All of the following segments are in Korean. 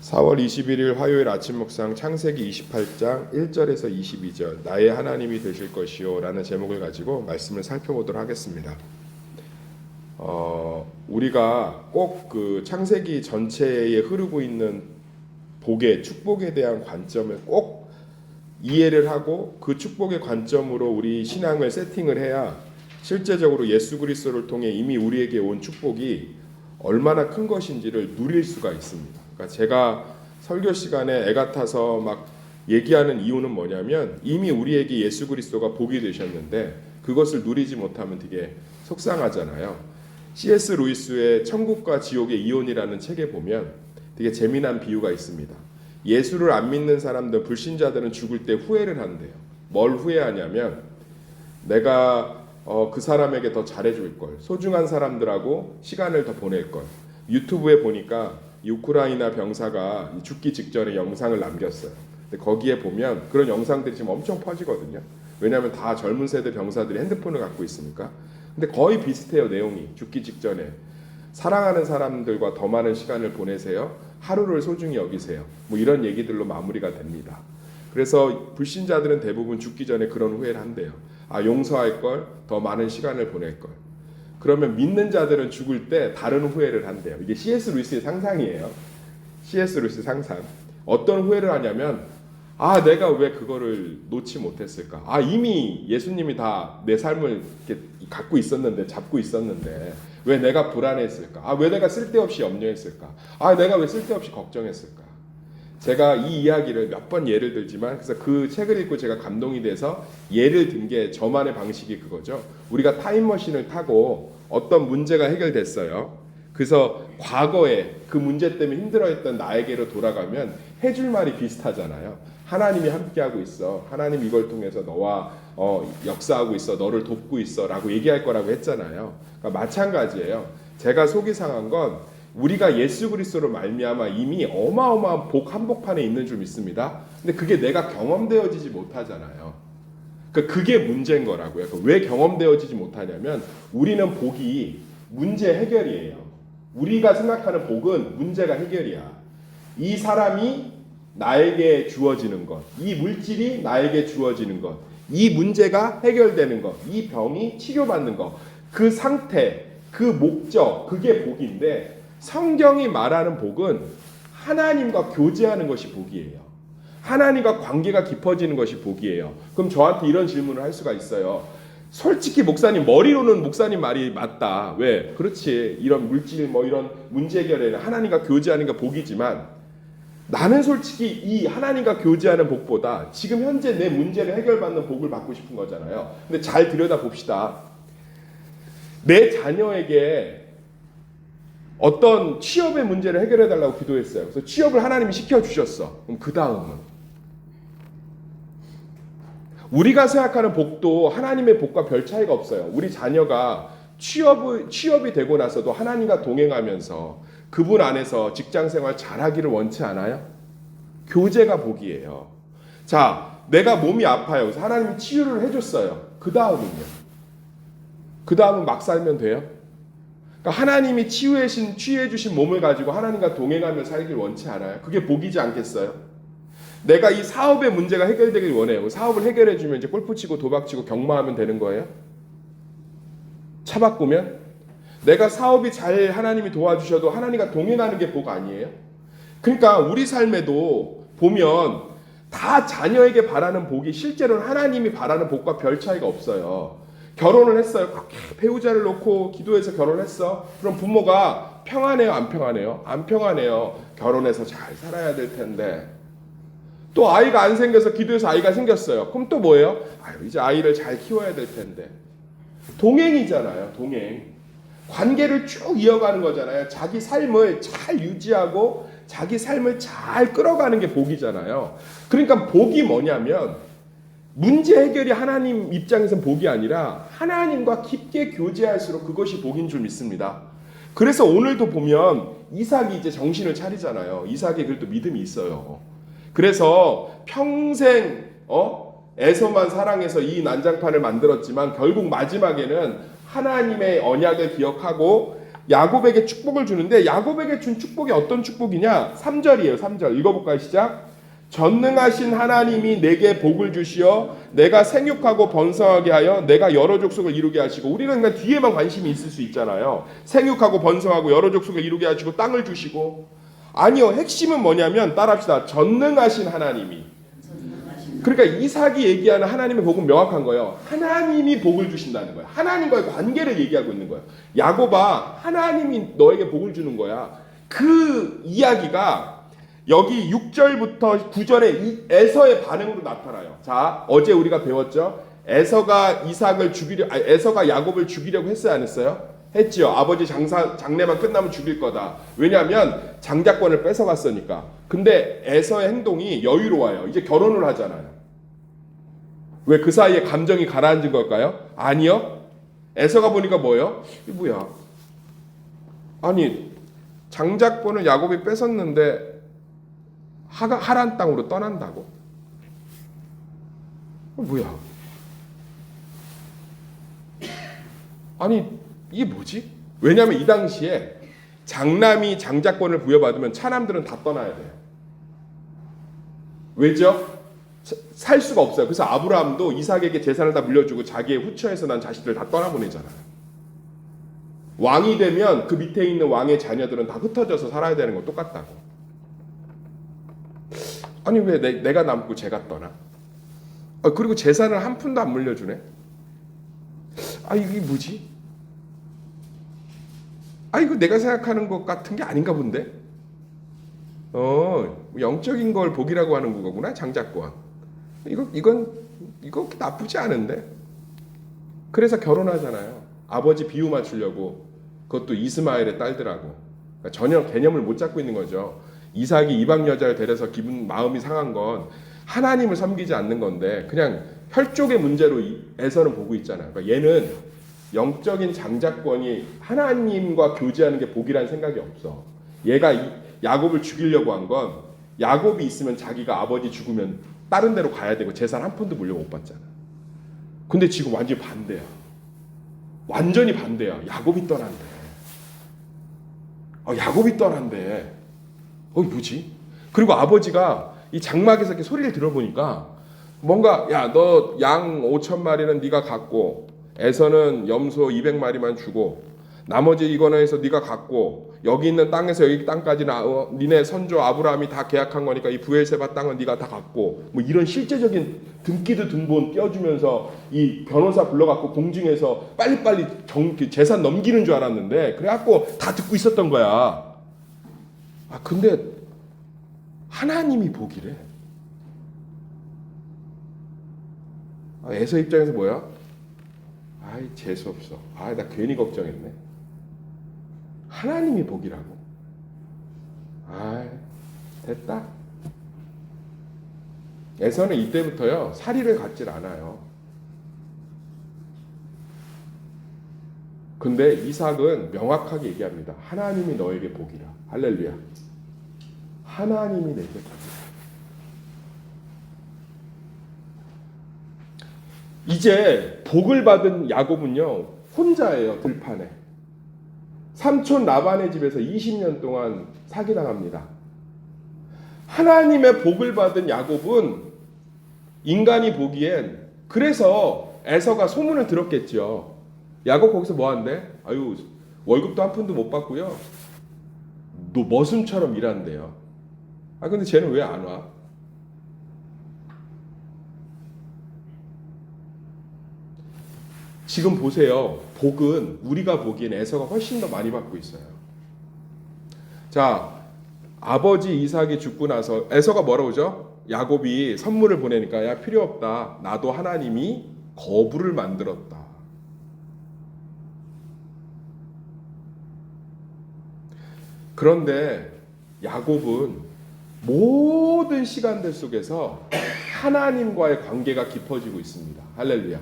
4월 21일 화요일 아침 묵상 창세기 28장 1절에서 22절 나의 하나님이 되실 것이요 라는 제목을 가지고 말씀을 살펴보도록 하겠습니다. 우리가 꼭 그 창세기 전체에 흐르고 있는 복의 축복에 대한 관점을 꼭 이해를 하고 그 축복의 관점으로 우리 신앙을 세팅을 해야 실제적으로 예수 그리스도를 통해 이미 우리에게 온 축복이 얼마나 큰 것인지를 누릴 수가 있습니다. 그러니까 제가 설교 시간에 애 같아서 막 얘기하는 이유는 뭐냐면 이미 우리에게 예수 그리스도가 복이 되셨는데 그것을 누리지 못하면 되게 속상하잖아요. C.S. 루이스의 천국과 지옥의 이혼이라는 책에 보면 되게 재미난 비유가 있습니다. 예수를 안 믿는 사람들, 불신자들은 죽을 때 후회를 한대요. 뭘 후회하냐면 내가 그 사람에게 더 잘해줄 걸, 소중한 사람들하고 시간을 더 보낼 걸. 유튜브에 보니까 우크라이나 병사가 죽기 직전에 영상을 남겼어요. 근데 거기에 보면 그런 영상들이 지금 엄청 퍼지거든요. 왜냐하면 다 젊은 세대 병사들이 핸드폰을 갖고 있으니까. 근데 거의 비슷해요. 내용이 죽기 직전에 사랑하는 사람들과 더 많은 시간을 보내세요. 하루를 소중히 여기세요. 뭐 이런 얘기들로 마무리가 됩니다. 그래서 불신자들은 대부분 죽기 전에 그런 후회를 한대요. 아, 용서할 걸, 더 많은 시간을 보낼 걸. 그러면 믿는 자들은 죽을 때 다른 후회를 한대요. 이게 C.S. 루이스의 상상이에요. C.S. 루이스 상상. 어떤 후회를 하냐면 아, 내가 왜 그거를 놓지 못했을까? 아, 이미 예수님이 다 내 삶을 이렇게 갖고 있었는데, 잡고 있었는데 왜 내가 불안했을까? 아, 왜 내가 쓸데없이 염려했을까? 아, 내가 왜 쓸데없이 걱정했을까? 제가 이 이야기를 몇 번 예를 들지만 그래서 그 책을 읽고 제가 감동이 돼서 예를 든 게 저만의 방식이 그거죠. 우리가 타임머신을 타고 어떤 문제가 해결됐어요. 그래서 과거에 그 문제 때문에 힘들어했던 나에게로 돌아가면 해줄 말이 비슷하잖아요. 하나님이 함께하고 있어. 하나님 이걸 통해서 너와 역사하고 있어. 너를 돕고 있어 라고 얘기할 거라고 했잖아요. 그러니까 마찬가지예요. 제가 속이 상한 건 우리가 예수 그리스도로 말미암아 이미 어마어마한 복 한복판에 있는 줄 믿습니다. 근데 그게 내가 경험되어지지 못하잖아요. 그러니까 그게 문제인 거라고요. 그러니까 왜 경험되어지지 못하냐면 우리는 복이 문제 해결이에요. 우리가 생각하는 복은 문제가 해결이야. 이 사람이 나에게 주어지는 것, 이 물질이 나에게 주어지는 것, 이 문제가 해결되는 것, 이 병이 치료받는 것, 그 상태, 그 목적, 그게 복인데 성경이 말하는 복은 하나님과 교제하는 것이 복이에요. 하나님과 관계가 깊어지는 것이 복이에요. 그럼 저한테 이런 질문을 할 수가 있어요. 솔직히 목사님, 머리로는 목사님 말이 맞다. 왜? 그렇지. 이런 물질, 뭐 이런 문제 해결에는 하나님과 교제하는 게 복이지만 나는 솔직히 이 하나님과 교제하는 복보다 지금 현재 내 문제를 해결받는 복을 받고 싶은 거잖아요. 근데 잘 들여다봅시다. 내 자녀에게 어떤 취업의 문제를 해결해달라고 기도했어요. 그래서 취업을 하나님이 시켜주셨어. 그럼 그 다음은? 우리가 생각하는 복도 하나님의 복과 별 차이가 없어요. 우리 자녀가 취업이 되고 나서도 하나님과 동행하면서 그분 안에서 직장생활 잘하기를 원치 않아요? 교제가 복이에요. 자, 내가 몸이 아파요. 그래서 하나님이 치유를 해줬어요. 그 다음은요? 그 다음은 막 살면 돼요? 그러니까 하나님이 치유해주신 몸을 가지고 하나님과 동행하며 살길 원치 않아요? 그게 복이지 않겠어요? 내가 이 사업의 문제가 해결되길 원해요. 사업을 해결해주면 이제 골프 치고 도박 치고 경마하면 되는 거예요? 차 바꾸면? 내가 사업이 잘 하나님이 도와주셔도 하나님과 동행하는 게 복 아니에요? 그러니까 우리 삶에도 보면 다 자녀에게 바라는 복이 실제로는 하나님이 바라는 복과 별 차이가 없어요. 결혼을 했어요. 배우자를 놓고 기도해서 결혼했어. 그럼 부모가 평안해요? 안 평안해요? 안 평안해요. 결혼해서 잘 살아야 될 텐데. 또 아이가 안 생겨서 기도해서 아이가 생겼어요. 그럼 또 뭐예요? 아유, 이제 아이를 잘 키워야 될 텐데. 동행이잖아요. 동행. 관계를 쭉 이어가는 거잖아요. 자기 삶을 잘 유지하고 자기 삶을 잘 끌어가는 게 복이잖아요. 그러니까 복이 뭐냐면 문제 해결이 하나님 입장에서는 복이 아니라 하나님과 깊게 교제할수록 그것이 복인 줄 믿습니다. 그래서 오늘도 보면 이삭이 이제 정신을 차리잖아요. 이삭이 그래도 믿음이 있어요. 그래서 평생 에서만 사랑해서 이 난장판을 만들었지만 결국 마지막에는 하나님의 언약을 기억하고 야곱에게 축복을 주는데 야곱에게 준 축복이 어떤 축복이냐? 3절이에요. 3절 읽어볼까요? 시작. 전능하신 하나님이 내게 복을 주시어 내가 생육하고 번성하게 하여 내가 여러 족속을 이루게 하시고, 우리는 그냥 뒤에만 관심이 있을 수 있잖아요. 생육하고 번성하고 여러 족속을 이루게 하시고 땅을 주시고. 아니요, 핵심은 뭐냐면 따라합시다. 전능하신 하나님이. 그러니까 이삭이 얘기하는 하나님의 복은 명확한 거예요. 하나님이 복을 주신다는 거예요. 하나님과의 관계를 얘기하고 있는 거예요. 야곱아, 하나님이 너에게 복을 주는 거야. 그 이야기가 여기 6절부터 9절에 이 에서의 반응으로 나타나요. 자, 어제 우리가 배웠죠. 에서가 에서가 야곱을 죽이려고 했어요, 안 했어요? 했지요. 아버지 장례만 끝나면 죽일 거다. 왜냐하면 장자권을 뺏어갔으니까. 근데 에서의 행동이 여유로워요. 이제 결혼을 하잖아요. 왜 그 사이에 감정이 가라앉은 걸까요? 아니요. 에서가 보니까 뭐예요? 이게 뭐야? 아니, 장자권을 야곱이 뺏었는데 하란 땅으로 떠난다고? 뭐야? 아니, 이게 뭐지? 왜냐하면 이 당시에 장남이 장자권을 부여받으면 차남들은 다 떠나야 돼요. 왜죠? 살 수가 없어요. 그래서 아브라함도 이삭에게 재산을 다 물려주고 자기의 후처에서 난 자식들 다 떠나보내잖아요. 왕이 되면 그 밑에 있는 왕의 자녀들은 다 흩어져서 살아야 되는 거 똑같다고. 아니 왜 내가 남고 제가 떠나? 그리고 재산을 한 푼도 안 물려주네. 이게 뭐지? 이거 내가 생각하는 것 같은 게 아닌가 본데? 영적인 걸 복이라고 하는 거구나, 장자권. 이거 나쁘지 않은데? 그래서 결혼하잖아요. 아버지 비유 맞추려고. 그것도 이스마엘의 딸들하고. 그러니까 전혀 개념을 못 잡고 있는 거죠. 이삭이 이방 여자를 데려서 마음이 상한 건 하나님을 섬기지 않는 건데 그냥 혈족의 문제로 에서는 보고 있잖아요. 그러니까 얘는 영적인 장자권이 하나님과 교제하는 게 복이라는 생각이 없어. 얘가 야곱을 죽이려고 한 건 야곱이 있으면 자기가 아버지 죽으면 다른 데로 가야 되고 재산 한 푼도 물려 못 받잖아. 근데 지금 완전히 반대야. 완전히 반대야. 야곱이 떠난대. 야곱이 떠난대. 뭐지? 그리고 아버지가 이 장막에서 이렇게 소리를 들어보니까 뭔가 야, 너 양 5,000마리는 네가 갖고 에서는 염소 200마리만 주고 나머지 이거는 해서 네가 갖고 여기 있는 땅에서 여기 땅까지는 니네 선조 아브라함이 다 계약한 거니까 이 브엘세바 땅은 네가 다 갖고, 뭐 이런 실제적인 등기도 등본 띄워주면서 이 변호사 불러갖고 공증해서 빨리빨리 재산 넘기는 줄 알았는데 그래갖고 다 듣고 있었던 거야. 근데 하나님이 복이래. 에서 입장에서 뭐야? 재수없어. 나 괜히 걱정했네. 하나님이 복이라고? 됐다. 에서는 이때부터요 사리를 갖질 않아요. 근데 이삭은 명확하게 얘기합니다. 하나님이 너에게 복이라. 할렐루야. 하나님이 내게 복이라. 이제 복을 받은 야곱은요 혼자예요. 들판에 삼촌 라반의 집에서 20년 동안 사기당합니다. 하나님의 복을 받은 야곱은 인간이 보기엔, 그래서 에서가 소문을 들었겠죠. 야곱 거기서 뭐 한대? 월급도 한 푼도 못 받고요 너 머슴처럼 일한대요. 근데 쟤는 왜 안 와? 지금 보세요. 복은 우리가 보기엔 에서가 훨씬 더 많이 받고 있어요. 자, 아버지 이삭이 죽고 나서 에서가 뭐라고 하죠? 야곱이 선물을 보내니까 야 필요 없다. 나도 하나님이 거부를 만들었다. 그런데 야곱은 모든 시간들 속에서 하나님과의 관계가 깊어지고 있습니다. 할렐루야.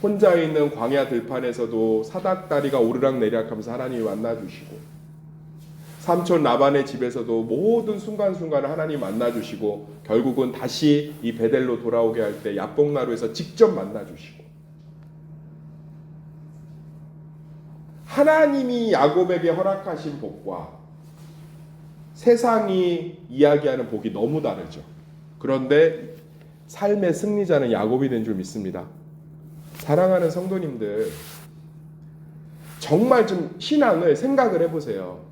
혼자 있는 광야 들판에서도 사닥다리가 오르락내리락 하면서 하나님이 만나주시고, 삼촌 라반의 집에서도 모든 순간순간을 하나님 만나주시고, 결국은 다시 이 베델로 돌아오게 할 때 야복나루에서 직접 만나주시고, 하나님이 야곱에게 허락하신 복과 세상이 이야기하는 복이 너무 다르죠. 그런데 삶의 승리자는 야곱이 된 줄 믿습니다. 사랑하는 성도님들, 정말 좀 신앙을 생각을 해보세요.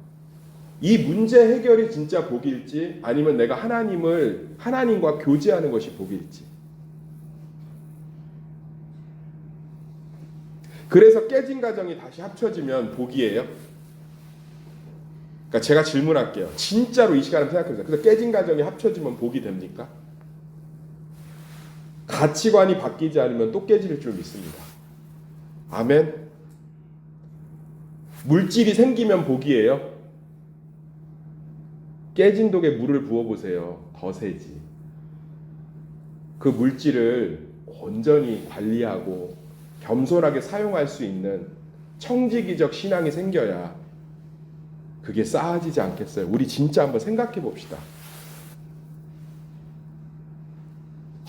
이 문제 해결이 진짜 복일지 아니면 내가 하나님과 교제하는 것이 복일지. 그래서 깨진 가정이 다시 합쳐지면 복이에요? 그러니까 제가 질문할게요. 진짜로 이 시간에 생각해보세요. 그래서 깨진 가정이 합쳐지면 복이 됩니까? 가치관이 바뀌지 않으면 또 깨질 줄 믿습니다. 아멘. 물질이 생기면 복이에요? 깨진 독에 물을 부어보세요. 더 새지. 그 물질을 온전히 관리하고 겸손하게 사용할 수 있는 청지기적 신앙이 생겨야 그게 쌓아지지 않겠어요? 우리 진짜 한번 생각해 봅시다.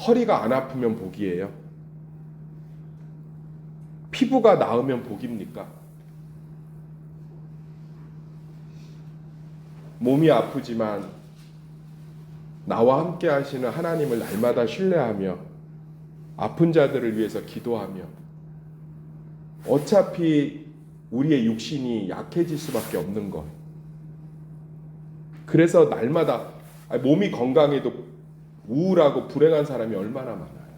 허리가 안 아프면 복이에요? 피부가 나으면 복입니까? 몸이 아프지만 나와 함께 하시는 하나님을 날마다 신뢰하며 아픈 자들을 위해서 기도하며 어차피 우리의 육신이 약해질 수밖에 없는 것. 그래서 날마다 몸이 건강해도 우울하고 불행한 사람이 얼마나 많아요.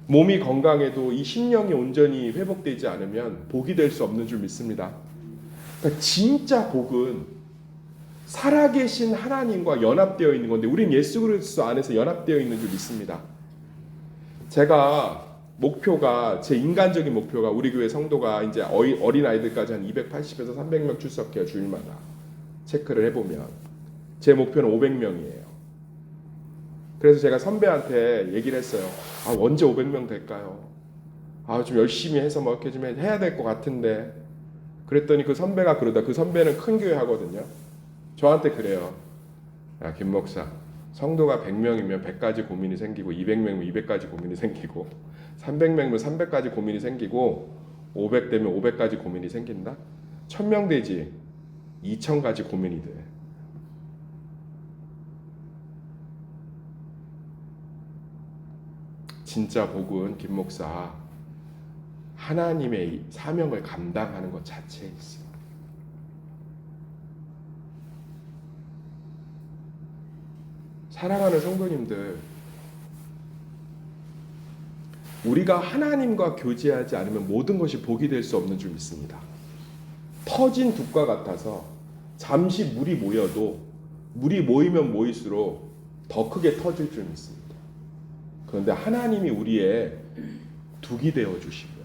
몸이 건강해도 이 심령이 온전히 회복되지 않으면 복이 될 수 없는 줄 믿습니다. 그러니까 진짜 복은 살아계신 하나님과 연합되어 있는 건데 우리는 예수 그리스도 안에서 연합되어 있는 줄 믿습니다. 제가 제 인간적인 목표가 우리 교회 성도가 이제 어린 아이들까지 한 280에서 300명 출석해요. 주일마다 체크를 해보면 제 목표는 500명이에요. 그래서 제가 선배한테 얘기를 했어요. 언제 500명 될까요? 좀 열심히 해서 뭐 이렇게 좀 해야 될 것 같은데. 그랬더니 그 선배가 그러다, 그 선배는 큰 교회 하거든요. 저한테 그래요. 야, 김 목사, 성도가 100명이면 100가지 고민이 생기고 200명이면 200가지 고민이 생기고 300명이면 300가지 고민이 생기고 500 되면 500가지 고민이 생긴다? 1000명 되지 2000가지 고민이 돼. 진짜 복은 김 목사 하나님의 사명을 감당하는 것 자체에 있어요. 사랑하는 성도님들, 우리가 하나님과 교제하지 않으면 모든 것이 복이 될 수 없는 줄 믿습니다. 터진 둑과 같아서 잠시 물이 모여도 물이 모이면 모일수록 더 크게 터질 줄 믿습니다. 그런데 하나님이 우리의 둑이 되어주시면,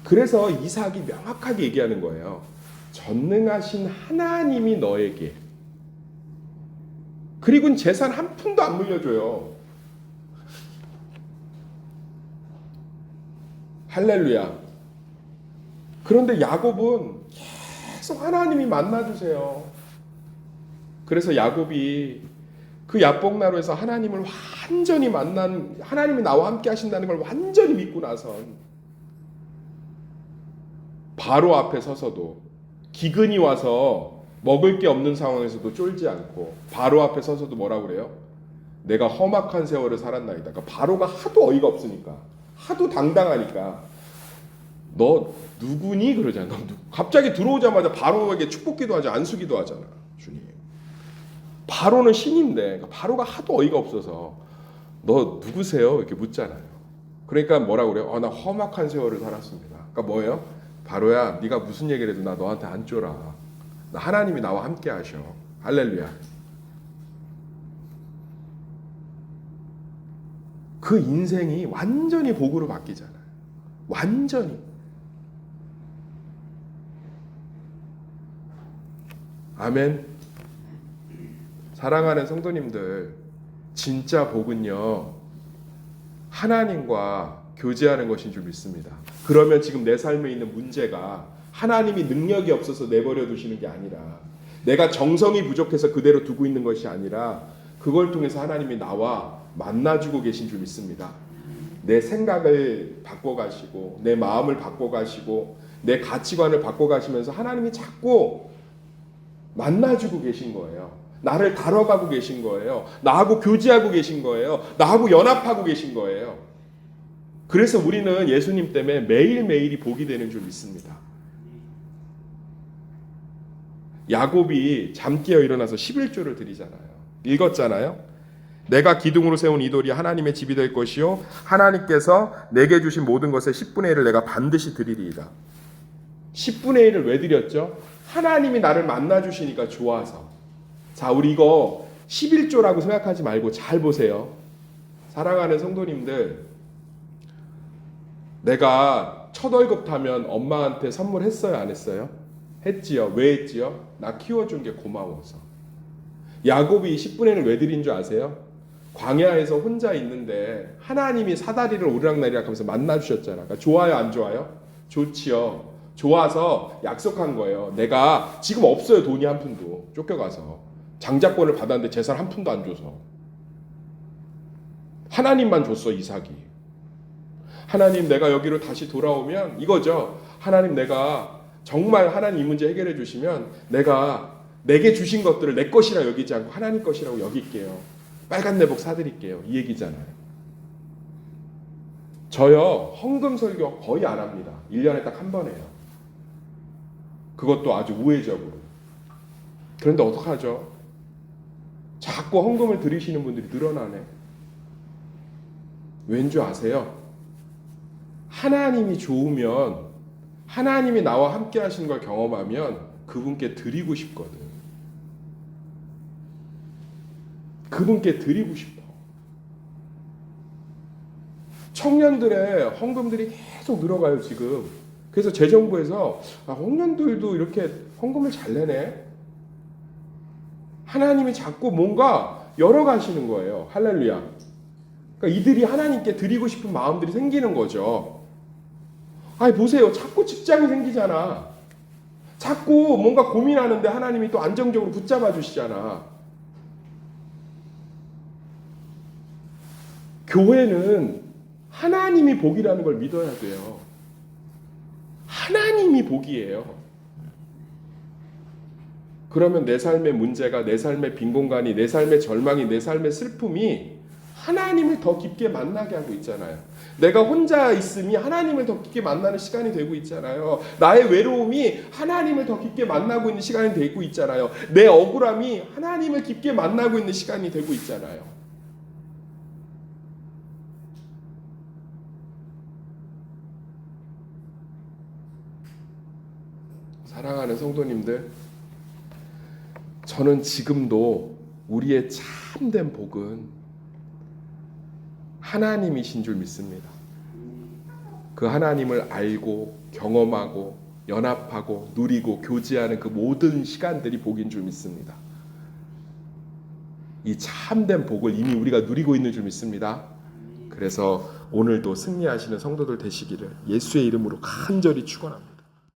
그래서 이삭이 명확하게 얘기하는 거예요. 전능하신 하나님이 너에게, 그리고는 재산 한 푼도 안 물려줘요. 할렐루야. 그런데 야곱은 계속 하나님이 만나주세요. 그래서 야곱이 그 야복나루에서 하나님을 완전히 하나님이 나와 함께 하신다는 걸 완전히 믿고 나선 바로 앞에 서서도, 기근이 와서 먹을 게 없는 상황에서도 쫄지 않고 바로 앞에 서서도 뭐라고 그래요? 내가 험악한 세월을 살았나이다. 그러니까 바로가 하도 어이가 없으니까, 하도 당당하니까, 너 누구니? 그러잖아. 갑자기 들어오자마자 바로에게 축복기도 하지, 안수기도 하잖아. 주님, 바로는 신인데, 그러니까 바로가 하도 어이가 없어서 너 누구세요? 이렇게 묻잖아요. 그러니까 뭐라고 그래요? 나 험악한 세월을 살았습니다. 그러니까 뭐예요? 바로야, 네가 무슨 얘기를 해도 나 너한테 안 쫄아. 하나님이 나와 함께 하셔. 할렐루야. 그 인생이 완전히 복으로 바뀌잖아요. 완전히. 아멘. 사랑하는 성도님들, 진짜 복은요, 하나님과 교제하는 것인 줄 믿습니다. 그러면 지금 내 삶에 있는 문제가 하나님이 능력이 없어서 내버려 두시는 게 아니라, 내가 정성이 부족해서 그대로 두고 있는 것이 아니라, 그걸 통해서 하나님이 나와 만나주고 계신 줄 믿습니다. 내 생각을 바꿔가시고 내 마음을 바꿔가시고 내 가치관을 바꿔가시면서 하나님이 자꾸 만나주고 계신 거예요. 나를 다뤄가고 계신 거예요. 나하고 교제하고 계신 거예요. 나하고 연합하고 계신 거예요. 그래서 우리는 예수님 때문에 매일매일이 복이 되는 줄 믿습니다. 야곱이 잠 깨어 일어나서 11조를 드리잖아요. 읽었잖아요. 내가 기둥으로 세운 이 돌이 하나님의 집이 될 것이요 하나님께서 내게 주신 모든 것의 10분의 1을 내가 반드시 드리리이다. 10분의 1을 왜 드렸죠? 하나님이 나를 만나주시니까 좋아서. 자, 우리 이거 11조라고 생각하지 말고 잘 보세요. 사랑하는 성도님들, 내가 첫 월급 타면 엄마한테 선물했어요, 안 했어요? 했지요. 왜 했지요? 나 키워준 게 고마워서. 야곱이 10분의 1을 왜 드린 줄 아세요? 광야에서 혼자 있는데 하나님이 사다리를 오르락내리락 하면서 만나주셨잖아. 그러니까 좋아요, 안 좋아요? 좋지요. 좋아서 약속한 거예요. 내가 지금 없어요, 돈이 한 푼도. 쫓겨가서 장자권을 받았는데 재산 한 푼도 안 줘서. 하나님만 줬어, 이삭이. 하나님, 내가 여기로 다시 돌아오면 이거죠. 하나님, 내가 정말 하나님 이 문제 해결해 주시면 내가 내게 주신 것들을 내 것이라 여기지 않고 하나님 것이라고 여길게요. 빨간 내복 사드릴게요. 이 얘기잖아요. 저요, 헌금 설교 거의 안 합니다. 1년에 딱 한 번 해요. 그것도 아주 우회적으로. 그런데 어떡하죠? 자꾸 헌금을 드리시는 분들이 늘어나네. 왠지 아세요? 하나님이 좋으면, 하나님이 나와 함께 하시는 걸 경험하면 그분께 드리고 싶거든. 그분께 드리고 싶어. 청년들의 헌금들이 계속 늘어가요, 지금. 그래서 재정부에서 청년들도 이렇게 헌금을 잘 내네. 하나님이 자꾸 뭔가 열어가시는 거예요. 할렐루야. 그러니까 이들이 하나님께 드리고 싶은 마음들이 생기는 거죠. 아니, 보세요. 자꾸 직장이 생기잖아. 자꾸 뭔가 고민하는데 하나님이 또 안정적으로 붙잡아 주시잖아. 교회는 하나님이 복이라는 걸 믿어야 돼요. 하나님이 복이에요. 그러면 내 삶의 문제가, 내 삶의 빈 공간이, 내 삶의 절망이, 내 삶의 슬픔이 하나님을 더 깊게 만나게 하고 있잖아요. 내가 혼자 있음이 하나님을 더 깊게 만나는 시간이 되고 있잖아요. 나의 외로움이 하나님을 더 깊게 만나고 있는 시간이 되고 있잖아요. 내 억울함이 하나님을 깊게 만나고 있는 시간이 되고 있잖아요. 사랑하는 성도님들, 저는 지금도 우리의 참된 복은 하나님이신 줄 믿습니다. 그 하나님을 알고 경험하고 연합하고 누리고 교제하는 그 모든 시간들이 복인 줄 믿습니다. 이 참된 복을 이미 우리가 누리고 있는 줄 믿습니다. 그래서 오늘도 승리하시는 성도들 되시기를 예수의 이름으로 간절히 축원합니다.